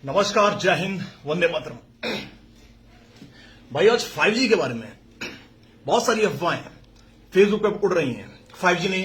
नमस्कार, जय हिंद, वंदे मातरम। भाई आज 5G के बारे में बहुत सारी अफवाहें फेसबुक पे उड़ रही हैं। 5G ने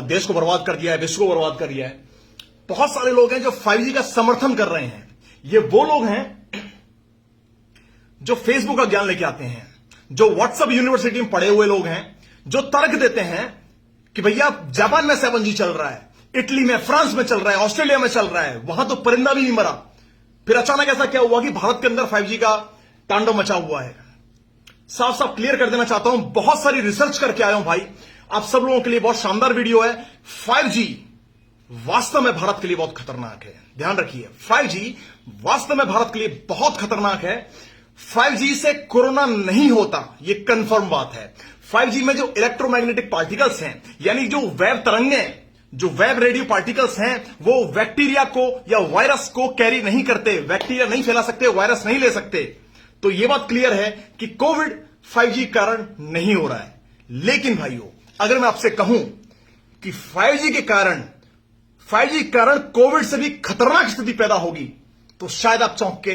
देश को बर्बाद कर दिया है, विश्व को बर्बाद कर दिया है। बहुत सारे लोग हैं जो 5G का समर्थन कर रहे हैं। ये वो लोग हैं जो फेसबुक का ज्ञान लेके आते हैं, जो व्हाट्सएप यूनिवर्सिटी में पढ़े हुए लोग हैं, जो तर्क देते हैं कि भैया जापान में 7G चल रहा है, इटली में, फ्रांस में चल रहा है, ऑस्ट्रेलिया में चल रहा है, वहां तो परिंदा भी नहीं मरा। फिर अचानक ऐसा क्या हुआ कि भारत के अंदर 5G का तांडव मचा हुआ है। साफ साफ क्लियर कर देना चाहता हूं, बहुत सारी रिसर्च करके आया हूं भाई, आप सब लोगों के लिए बहुत शानदार वीडियो है। 5G वास्तव में भारत के लिए बहुत खतरनाक है, ध्यान रखिए। 5G वास्तव में भारत के लिए बहुत खतरनाक है। 5G से कोरोना नहीं होता, यह कंफर्म बात है। 5G में जो इलेक्ट्रोमैग्नेटिक पार्टिकल्स हैं, यानी जो वेव तरंगें, जो वेब रेडियो पार्टिकल्स हैं, वो बैक्टीरिया को या वायरस को कैरी नहीं करते। बैक्टीरिया नहीं फैला सकते, वायरस नहीं ले सकते। तो यह बात क्लियर है कि कोविड 5G कारण नहीं हो रहा है। लेकिन भाइयों, अगर मैं आपसे कहूं कि 5G के कारण कोविड से भी खतरनाक स्थिति पैदा होगी, तो शायद आप चौंक के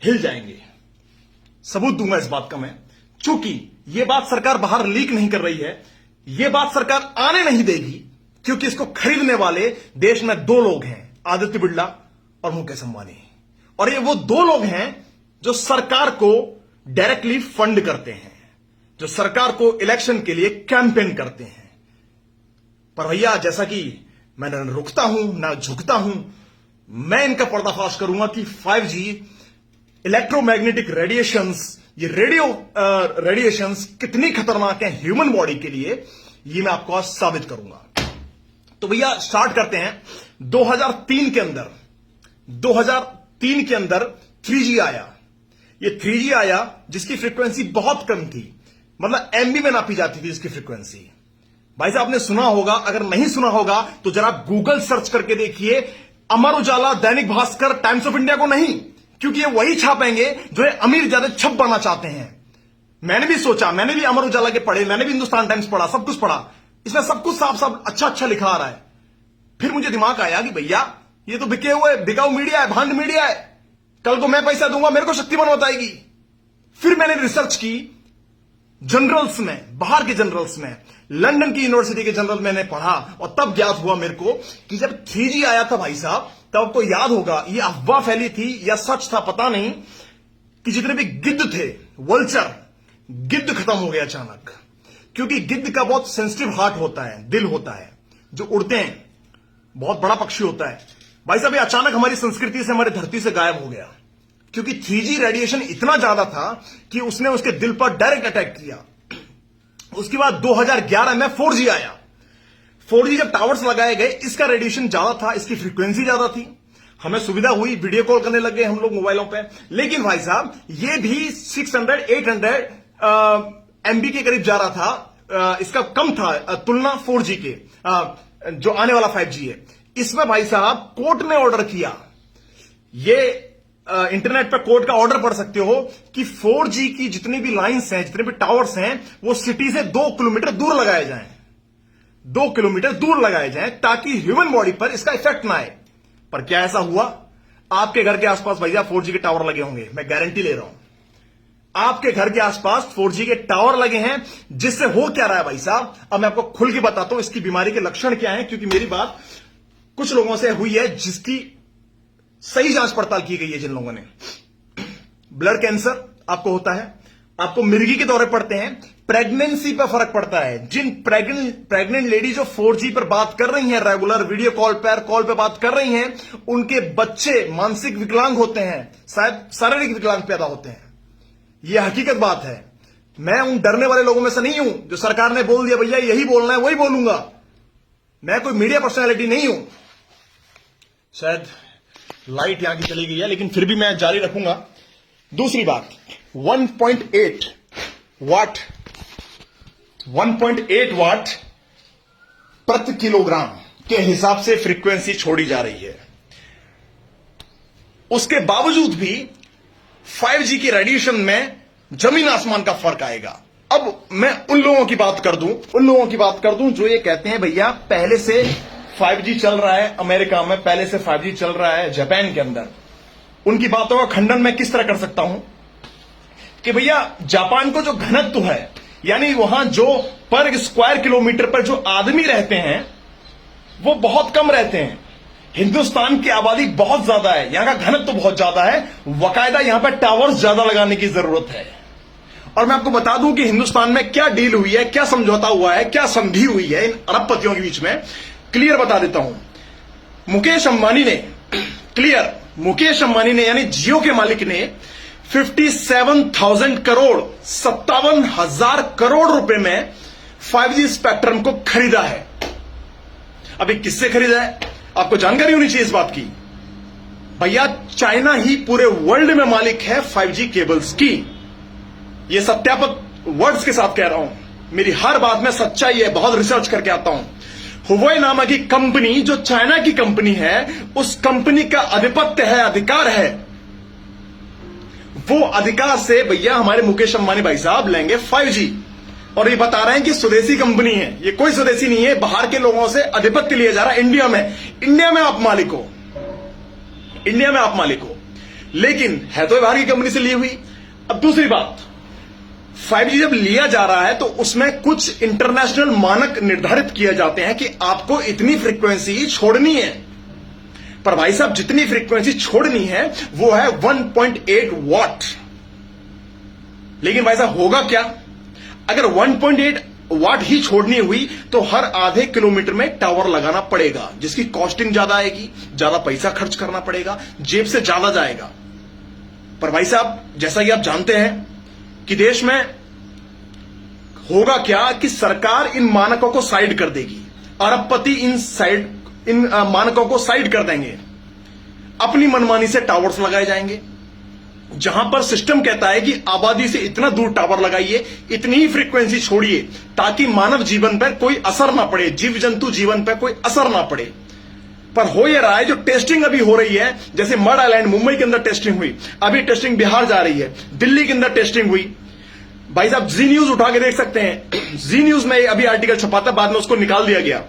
हिल जाएंगे। सबूत दूंगा इस बात का मैं, चूंकि यह बात सरकार बाहर लीक नहीं कर रही है, यह बात सरकार आने नहीं देगी, क्योंकि इसको खरीदने वाले देश में दो लोग हैं, आदित्य बिड़ला और मुकेश अंबानी। और ये वो दो लोग हैं जो सरकार को डायरेक्टली फंड करते हैं, जो सरकार को इलेक्शन के लिए कैंपेन करते हैं। पर भैया, जैसा कि मैं न रुकता हूं ना झुकता हूं, मैं इनका पर्दाफाश करूंगा कि 5G इलेक्ट्रोमैग्नेटिक रेडिएशंस, ये रेडिएशंस कितनी खतरनाक हैं ह्यूमन बॉडी के लिए, ये मैं आपको आज साबित करूंगा। तो भैया स्टार्ट करते हैं। 2003 के अंदर 3G आया। ये 3G आया जिसकी फ्रीक्वेंसी बहुत कम थी, मतलब एमबी में नापी जाती थी इसकी फ्रीक्वेंसी। भाई साहब, आपने सुना होगा, अगर नहीं सुना होगा तो जरा गूगल सर्च करके देखिए, Amar Ujala, Dainik Bhaskar, times of India को नहीं, क्योंकि ये वही छापेंगे जो है अमीर ज्यादा छप बनना चाहते हैं। मैंने भी सोचा, मैंने भी अमर उजाला के पढ़े, मैंने भी हिंदुस्तान टाइम्स पढ़ा, सब कुछ पढ़ा, इसमें सब कुछ साफ साफ अच्छा लिखा आ रहा है। फिर मुझे दिमाग आया कि भैया ये तो बिकाऊ मीडिया है, भांड मीडिया है, कल को मैं पैसा दूंगा, मेरे को शक्तिमान बताएगी। फिर मैंने रिसर्च की जनरल्स में, बाहर के जनरल्स में, लंदन की यूनिवर्सिटी के जनरल मैंने पढ़ा, और तब ज्ञात हुआ मेरे को कि जब 3G आया था भाई साहब, तब आपको याद होगा, ये अफवाह फैली थी या सच था पता नहीं, कि जितने भी गिद्ध थे, वल्चर, गिद्ध खत्म हो गया अचानक। क्योंकि गिद्ध का बहुत सेंसिटिव हार्ट होता है, दिल होता है, जो उड़ते हैं, बहुत बड़ा पक्षी होता है। भाई साहब, ये अचानक हमारी संस्कृति से, हमारी धरती से गायब हो गया, क्योंकि 3G रेडिएशन इतना ज्यादा था कि उसने उसके दिल पर डायरेक्ट अटैक किया। उसके बाद 2011 में 4G आया। 4G जब टावर्स लगाए गए, इसका रेडिएशन ज्यादा था, इसकी फ्रीक्वेंसी ज्यादा थी, हमें सुविधा हुई, वीडियो कॉल करने लगे हम लोग मोबाइलों पे। लेकिन भाई साहब, ये भी 600-800 MB के करीब जा रहा था, इसका कम था तुलना 4G के, जो आने वाला 5G है। इसमें भाई साहब कोर्ट ने ऑर्डर किया, ये इंटरनेट पर कोर्ट का ऑर्डर पढ़ सकते हो, कि 4G की जितनी भी लाइंस हैं, जितने भी टावर्स हैं, वो सिटी से 2 किलोमीटर दूर लगाए जाएं, 2 किलोमीटर दूर लगाए जाएं, ताकि ह्यूमन बॉडी पर इसका इफेक्ट ना आए। पर क्या ऐसा हुआ? आपके घर के आसपास भैया 4G के टावर लगे होंगे, मैं गारंटी ले रहा हूं, आपके घर के आसपास 4G के टावर लगे हैं। जिससे हो क्या रहा है भाई साहब, अब मैं आपको खुल के बताता हूं इसकी बीमारी के लक्षण क्या हैं, क्योंकि मेरी बात कुछ लोगों से हुई है जिसकी सही जांच पड़ताल की गई है। जिन लोगों ने ब्लड कैंसर आपको होता है, आपको मिर्गी के दौरे पड़ते हैं, प्रेगनेंसी पर फर्क पड़ता है। जिन प्रेग्नेंट लेडी जो 4G पर बात कर रही हैं, रेगुलर वीडियो कॉल पे बात कर रही हैं, उनके बच्चे मानसिक विकलांग होते हैं, शायद शारीरिक विकलांग पैदा होते हैं। यह हकीकत बात है। मैं उन डरने वाले लोगों में से नहीं हूं जो सरकार ने बोल दिया भैया यही बोलना है वही बोलूंगा। मैं कोई मीडिया पर्सनालिटी नहीं हूं। शायद लाइट यहां की चली गई है, लेकिन फिर भी मैं जारी रखूंगा। दूसरी बात, 1.8 वाट प्रति किलोग्राम के हिसाब से फ्रीक्वेंसी छोड़ी जा रही है। उसके बावजूद भी 5G की रेडिएशन में जमीन आसमान का फर्क आएगा। अब मैं उन लोगों की बात कर दूं जो ये कहते हैं भैया पहले से 5G चल रहा है, अमेरिका में पहले से 5G चल रहा है, जापान के अंदर। उनकी बातों का खंडन मैं किस तरह कर सकता हूं कि भैया जापान को जो घनत्व है, यानी वहां जो पर स्क्वायर किलोमीटर पर जो आदमी रहते हैं वो बहुत कम रहते हैं। हिंदुस्तान की आबादी बहुत ज्यादा है, यहां का घनत्व तो बहुत ज्यादा है, वकायदा यहां पर टावर्स ज्यादा लगाने की जरूरत है। और मैं आपको बता दूं कि हिंदुस्तान में क्या डील हुई है, क्या समझौता हुआ है, क्या संधि हुई है इन अरबपतियों के बीच में, क्लियर बता देता हूं। मुकेश अंबानी ने यानी जियो के मालिक ने 57,000 करोड़ 57,000 करोड़ रुपए में 5G स्पेक्ट्रम को खरीदा है। अभी किससे खरीदा है आपको जानकारी होनी चाहिए इस बात की। भैया चाइना ही पूरे वर्ल्ड में मालिक है 5G केबल्स की। यह सत्यापित वर्ड्स के साथ कह रहा हूं, मेरी हर बात में सच्चाई है, बहुत रिसर्च करके आता हूं। हुवेई नामक की कंपनी जो चाइना की कंपनी है, उस कंपनी का आधिपत्य है, अधिकार है। वो अधिकार से भैया हमारे मुकेश अंबानी भाई साहब लेंगे 5G, और ये बता रहे हैं कि स्वदेशी कंपनी है। ये कोई स्वदेशी नहीं है, बाहर के लोगों से आधिपत्य लिया जा रहा है इंडिया में आप मालिक हो, इंडिया में आप मालिक हो, लेकिन है तो बाहर की कंपनी से ली हुई। अब दूसरी बात, 5G जब लिया जा रहा है तो उसमें कुछ इंटरनेशनल मानक निर्धारित किए जाते हैं कि आपको इतनी फ्रीक्वेंसी छोड़नी है। पर भाई साहब जितनी फ्रीक्वेंसी छोड़नी है वो है 1.8 वॉट। लेकिन भाई साहब होगा क्या अगर 1.8 वाट ही छोड़नी हुई तो हर आधे किलोमीटर में टावर लगाना पड़ेगा, जिसकी कॉस्टिंग ज्यादा आएगी, ज्यादा पैसा खर्च करना पड़ेगा, जेब से ज्यादा जाएगा। पर भाई साहब जैसा कि आप जानते हैं कि देश में होगा क्या कि सरकार इन मानकों को साइड कर देगी, अरबपति इन मानकों को साइड कर देंगे, अपनी मनमानी से टावर्स लगाए जाएंगे। जहां पर सिस्टम कहता है कि आबादी से इतना दूर टावर लगाइए, इतनी ही फ्रीक्वेंसी छोड़िए ताकि मानव जीवन पर कोई असर ना पड़े, जीव जंतु जीवन पर कोई असर ना पड़े। पर हो यह रहा है, जो टेस्टिंग अभी हो रही है, जैसे मड आइलैंड मुंबई के अंदर टेस्टिंग हुई, अभी टेस्टिंग बिहार जा रही है, दिल्ली के अंदर टेस्टिंग हुई। भाई साहब जी न्यूज उठा के देख सकते हैं, जी न्यूज में अभी आर्टिकल छपा था, बाद में उसको निकाल दिया गया।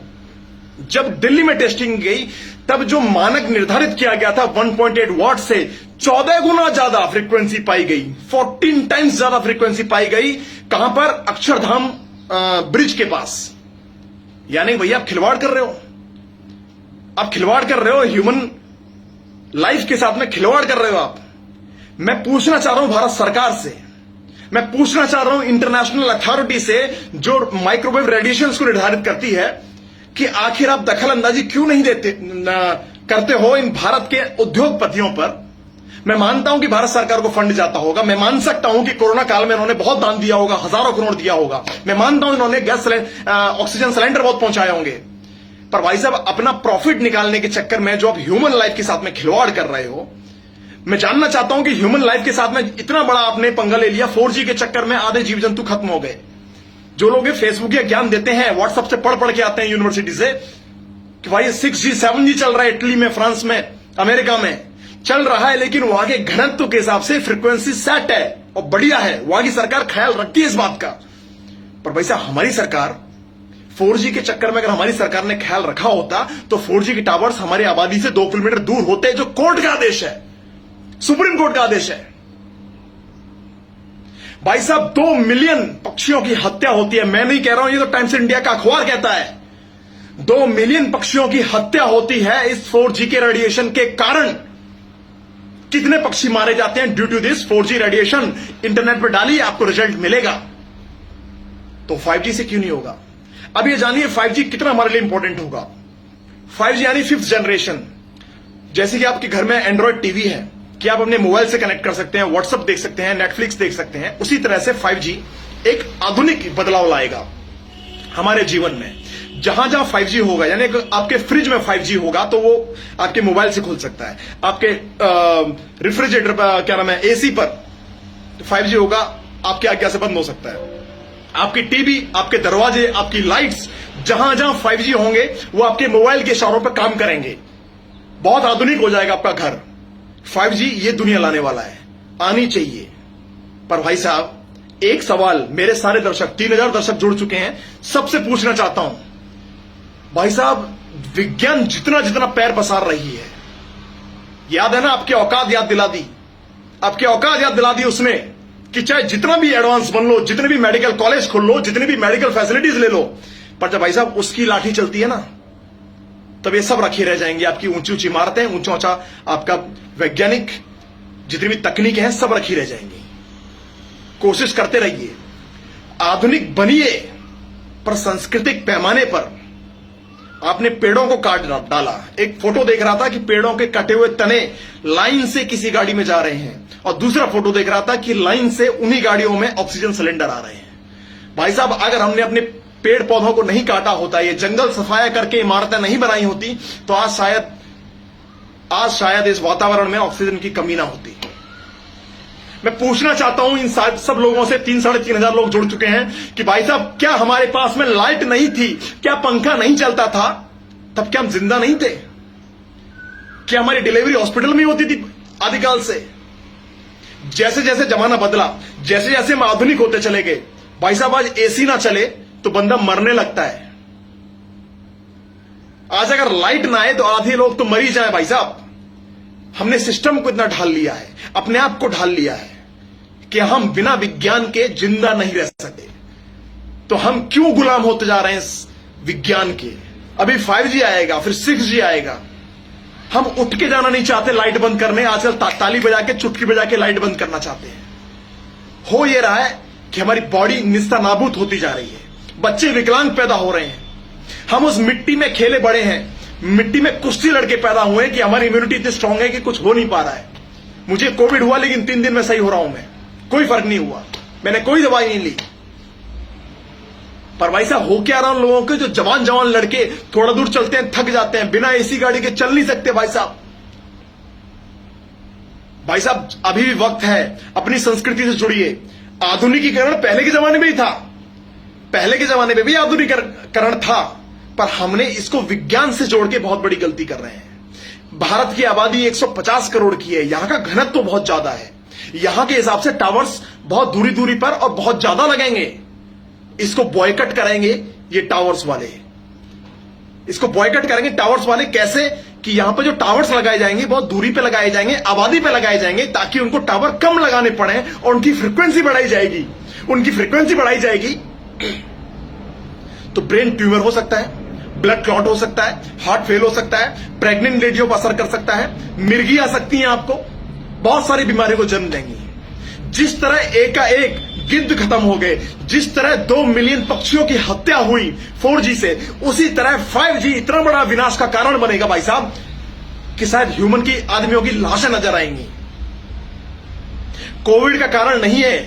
जब दिल्ली में टेस्टिंग गई तब जो मानक निर्धारित किया गया था 1.8 वॉट से 14 गुना ज्यादा फ्रीक्वेंसी पाई गई, 14 टाइम्स ज्यादा फ्रीक्वेंसी पाई गई। कहां पर? अक्षरधाम ब्रिज के पास। यानी भैया आप खिलवाड़ कर रहे हो, आप खिलवाड़ कर रहे हो, ह्यूमन लाइफ के साथ में खिलवाड़ कर रहे हो आप। मैं पूछना चाह रहा हूं भारत सरकार से, मैं पूछना चाह रहा हूं इंटरनेशनल अथॉरिटी से जो माइक्रोवेव रेडिएशंस को निर्धारित करती है, कि आखिर आप दखल अंदाजी क्यों नहीं करते हो इन भारत के उद्योगपतियों पर। मैं मानता हूं कि भारत सरकार को फंड जाता होगा, मैं मान सकता हूं कि कोरोना काल में इन्होंने बहुत दान दिया होगा, हजारों करोड़ दिया होगा, मैं मानता हूं इन्होंने गैस ऑक्सीजन सिलेंडर बहुत पहुंचाए होंगे। पर भाई साहब अपना प्रॉफिट निकालने के चक्कर में जो आप ह्यूमन लाइफ के साथ में खिलवाड़ कर रहे हो, मैं जानना चाहता हूं कि ह्यूमन लाइफ के साथ में इतना बड़ा आपने पंगा ले लिया, 4G के चक्कर में आधे जीव जंतु खत्म हो गए। जो लोग फेसबुक के ज्ञान देते हैं, व्हाट्सएप से पढ़ के आते हैं यूनिवर्सिटी से कि भाई 6G 7G चल रहा है, इटली में, फ्रांस में, अमेरिका में चल रहा है, लेकिन वहां के घनत्व के हिसाब से फ्रीक्वेंसी सेट है और बढ़िया है, वहां की सरकार ख्याल रखती है इस बात का। पर भाई साहब हमारी सरकार 4G के चक्कर में अगर हमारी सरकार ने ख्याल रखा होता तो 4G के टावर्स हमारी आबादी से 2 किलोमीटर दूर होते, जो कोर्ट का आदेश है, सुप्रीम कोर्ट का आदेश है। भाई साहब 2 मिलियन पक्षियों की हत्या होती है, मैं नहीं कह रहा हूं, ये तो टाइम्स इंडिया का अखबार कहता है। 2 मिलियन पक्षियों की हत्या होती है इस 4G के रेडिएशन के कारण। कितने पक्षी मारे जाते हैं due to this 4G radiation, internet पर डालिए आपको रिजल्ट मिलेगा। तो 5G से क्यों नहीं होगा? अब ये जानिए 5G कितना हमारे लिए इंपॉर्टेंट होगा। 5G यानी 5th जनरेशन। जैसे कि आपके घर में एंड्रॉयड टीवी है कि आप अपने मोबाइल से कनेक्ट कर सकते हैं, व्हाट्सएप देख सकते हैं, नेटफ्लिक्स देख सकते हैं, उसी तरह से 5G एक आधुनिक बदलाव लाएगा हमारे जीवन में। जहां जहां 5G होगा, यानी आपके फ्रिज में 5G होगा तो वो आपके मोबाइल से खुल सकता है, आपके रेफ्रिजरेटर पर, क्या नाम है, एसी पर 5G होगा, आपकी आज्ञा से बंद हो सकता है। आपकी टीवी, आपके दरवाजे, आपकी लाइट्स, जहां जहां 5G होंगे वो आपके मोबाइल के इशारों पर काम करेंगे। बहुत आधुनिक हो जाएगा आपका घर। 5G ये दुनिया लाने वाला है, आनी चाहिए। पर भाई साहब एक सवाल मेरे सारे दर्शक, 3000 दर्शक जुड़ चुके हैं, सबसे पूछना चाहता हूं, भाई साहब विज्ञान जितना जितना पैर पसार रही है, याद है ना, आपकी औकात याद दिला दी, आपकी औकात याद दिला दी उसने कि चाहे जितना भी एडवांस बन लो, जितने भी मेडिकल कॉलेज खोल लो, जितनी भी मेडिकल फैसिलिटीज ले लो, पर जब भाई साहब उसकी लाठी चलती है ना, तब ये सब रखी रह जाएंगी। आपकी ऊंची ऊंची इमारतें, ऊंचा ऊंचा आपका वैज्ञानिक जितनी भी तकनीकें हैं, सब रखी रह जाएंगी। कोशिश करते रहिए, आधुनिक बनिए, पर सांस्कृतिक पैमाने पर आपने पेड़ों को काट डाला। एक फोटो देख रहा था कि पेड़ों के कटे हुए तने लाइन से किसी गाड़ी में जा रहे हैं, और दूसरा फोटो देख रहा था कि लाइन से उन्हीं गाड़ियों में ऑक्सीजन सिलेंडर आ रहे हैं। भाई साहब, अगर हमने अपने पेड़ पौधों को नहीं काटा होता, ये जंगल सफाया करके इमारतें नहीं बनाई होती, तो आज शायद इस वातावरण में ऑक्सीजन की कमी ना होती। मैं पूछना चाहता हूं इन सब लोगों से, 3-3.5 हजार लोग जुड़ चुके हैं, कि भाई साहब, क्या हमारे पास में लाइट नहीं थी, क्या पंखा नहीं चलता था, तब क्या हम जिंदा नहीं थे? क्या हमारी डिलीवरी हॉस्पिटल में होती थी आदिकाल से? जैसे जैसे जमाना बदला, जैसे जैसे हम आधुनिक होते चले गए, भाई साहब, आज एसी ना चले तो बंदा मरने लगता है। आज अगर लाइट ना आए तो आधे लोग तो मर ही जाए। भाई साहब, हमने सिस्टम को इतना ढाल लिया है, अपने आप को ढाल लिया है कि हम बिना विज्ञान के जिंदा नहीं रह सकते। तो हम क्यों गुलाम होते जा रहे हैं इस विज्ञान के? अभी 5G आएगा, फिर 6G आएगा। हम उठ के जाना नहीं चाहते लाइट बंद करने, आजकल ताली बजा के, चुटकी बजा के लाइट बंद करना चाहते हैं। हो यह रहा है कि हमारी बॉडी निस्ता नाबूद होती जा रही है, बच्चे विकलांग पैदा हो रहे हैं। हम उस मिट्टी में खेले बड़े हैं, मिट्टी में कुश्ती लड़के पैदा हुए हैं कि हमारी इम्यूनिटी इतनी स्ट्रांग है कि कुछ हो नहीं पा रहा है। मुझे कोविड हुआ, लेकिन 3 दिन में सही हो रहा हूं मैं, कोई फर्क नहीं हुआ, मैंने कोई दवाई नहीं ली। पर भाई साहब, हो क्या रहा उन लोगों के जो जवान लड़के थोड़ा दूर चलते हैं, थक जाते हैं, बिना एसी गाड़ी के चल नहीं सकते। भाई साहब, अभी भी वक्त है, अपनी संस्कृति से जुड़िए। आधुनिकीकरण पहले के जमाने में ही था, पहले के जमाने में भी आधुनिकीकरण था, पर हमने इसको विज्ञान से जोड़ के बहुत बड़ी गलती कर रहे हैं। भारत की आबादी 150 करोड़ की है, यहां का घनत्व तो बहुत ज्यादा है, यहां के हिसाब से टावर्स बहुत दूरी दूरी पर और बहुत ज्यादा लगेंगे। इसको बॉयकट करेंगे ये टावर्स वाले, इसको बॉयकट करेंगे टावर्स वाले। कैसे? कि यहां पर जो टावर्स लगाए जाएंगे बहुत दूरी पे लगाए जाएंगे, आबादी पे लगाए जाएंगे, ताकि उनको टावर कम लगाने पड़े और उनकी फ्रीक्वेंसी बढ़ाई जाएगी। उनकी फ्रीक्वेंसी बढ़ाई जाएगी तो ब्रेन ट्यूमर हो सकता है, ब्लड क्लॉट हो सकता है, हार्ट फेल हो सकता है, प्रेग्नेंट लेडियों पर असर कर सकता है, मिर्गी आ सकती है, आपको बहुत सारी बीमारियों को जन्म देंगी। जिस तरह एकाएक गिद्ध खत्म हो गए, जिस तरह 2 मिलियन पक्षियों की हत्या हुई 4G से, उसी तरह 5G इतना बड़ा विनाश का कारण बनेगा भाई साहब कि शायद ह्यूमन की, आदमियों की लाशें नजर आएंगी। कोविड का कारण नहीं है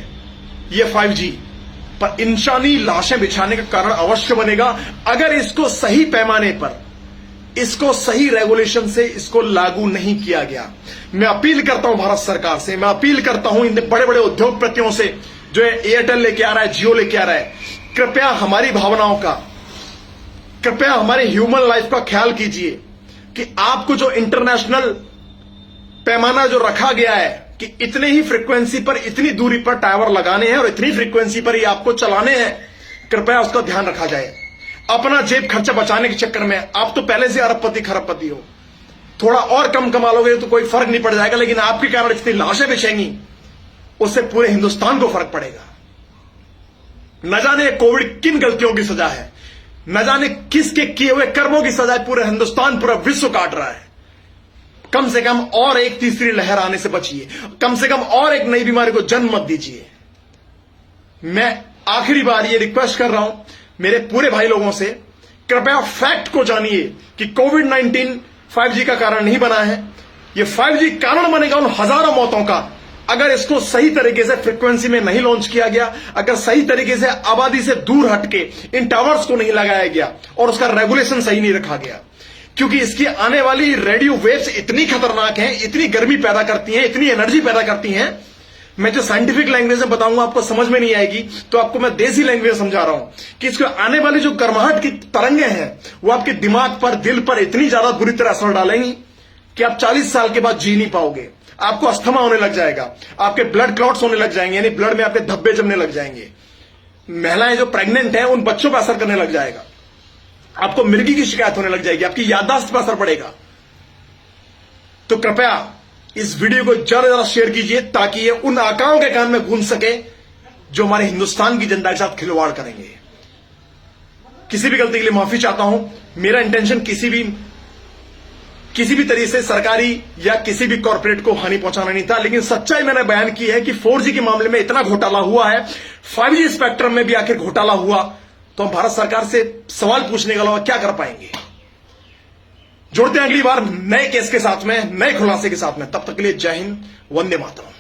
ये 5G, पर इंसानी लाशें बिछाने का कारण अवश्य बनेगा, अगर इसको सही पैमाने पर, इसको सही रेगुलेशन से इसको लागू नहीं किया गया। मैं अपील करता हूं भारत सरकार से, मैं अपील करता हूं इन बड़े बड़े उद्योगपतियों से, जो एयरटेल लेके आ रहा है, जियो लेके आ रहा है, कृपया हमारी भावनाओं का, कृपया हमारे ह्यूमन लाइफ का ख्याल कीजिए कि आपको जो इंटरनेशनल पैमाना जो रखा गया है कि इतने ही फ्रीक्वेंसी पर, इतनी दूरी पर टावर लगाने हैं और इतनी फ्रीक्वेंसी पर ही आपको चलाने हैं, कृपया उसका ध्यान रखा जाए। अपना जेब खर्चा बचाने के चक्कर में आप तो पहले से अरबपति खरबपति हो, थोड़ा और कम कमा लोगे तो कोई फर्क नहीं पड़ जाएगा, लेकिन आपके कारण इतनी लाशें बिछेंगी, उससे पूरे हिंदुस्तान को फर्क पड़ेगा। न जाने कोविड किन गलतियों की सजा है, न जाने किसके किए हुए कर्मों की सजा पूरे हिंदुस्तान, पूरा विश्व काट रहा है। कम से कम और एक तीसरी लहर आने से बचिए, कम से कम और एक नई बीमारी को जन्म मत दीजिए। मैं आखिरी बार ये रिक्वेस्ट कर रहा हूं मेरे पूरे भाई लोगों से, कृपया फैक्ट को जानिए कि कोविड-19 5G का कारण नहीं बना है। ये 5G कारण बनेगा उन हजारों मौतों का, अगर इसको सही तरीके से फ्रीक्वेंसी में नहीं लॉन्च किया गया, अगर सही तरीके से आबादी से दूर हटके इन टावर्स को नहीं लगाया गया और उसका रेगुलेशन सही नहीं रखा गया। क्योंकि इसकी आने वाली रेडियो वेव्स इतनी खतरनाक हैं, इतनी गर्मी पैदा करती हैं, इतनी एनर्जी पैदा करती हैं, मैं जो साइंटिफिक लैंग्वेज में बताऊंगा आपको समझ में नहीं आएगी, तो आपको मैं देसी लैंग्वेज समझा रहा हूं कि इसको आने वाली जो गर्माहट की तरंगे हैं वो आपके दिमाग पर, दिल पर इतनी ज्यादा बुरी तरह असर डालेंगी कि आप 40 साल के बाद जी नहीं पाओगे। आपको अस्थमा होने लग जाएगा, आपके ब्लड क्लॉट्स होने लग जाएंगे, यानी ब्लड में आपके धब्बे जमने लग जाएंगे। महिलाएं जो प्रेग्नेंट हैं उन बच्चों पर असर करने लग जाएगा, आपको मिर्गी की शिकायत होने लग जाएगी, आपकी याददाश्त पर असर पड़ेगा। तो कृपया इस वीडियो को ज्यादा से ज्यादा शेयर कीजिए ताकि ये उन आकाओं के कान में गूंज सके जो हमारे हिंदुस्तान की जनता के साथ खिलवाड़ करेंगे। किसी भी गलती के लिए माफी चाहता हूं। मेरा इंटेंशन किसी भी तरीके से सरकारी या किसी भी कॉर्पोरेट को हानि पहुंचाना नहीं था, लेकिन सच्चाई मैंने बयान की है कि 4G के मामले में इतना घोटाला हुआ है, 5G स्पेक्ट्रम में भी आखिर घोटाला हुआ, तो हम भारत सरकार से सवाल पूछने के अलावा क्या कर पाएंगे। जोड़ते हैं अगली बार नए केस के साथ में, नए खुलासे के साथ में। तब तक के लिए जय हिंद, वंदे मातरम।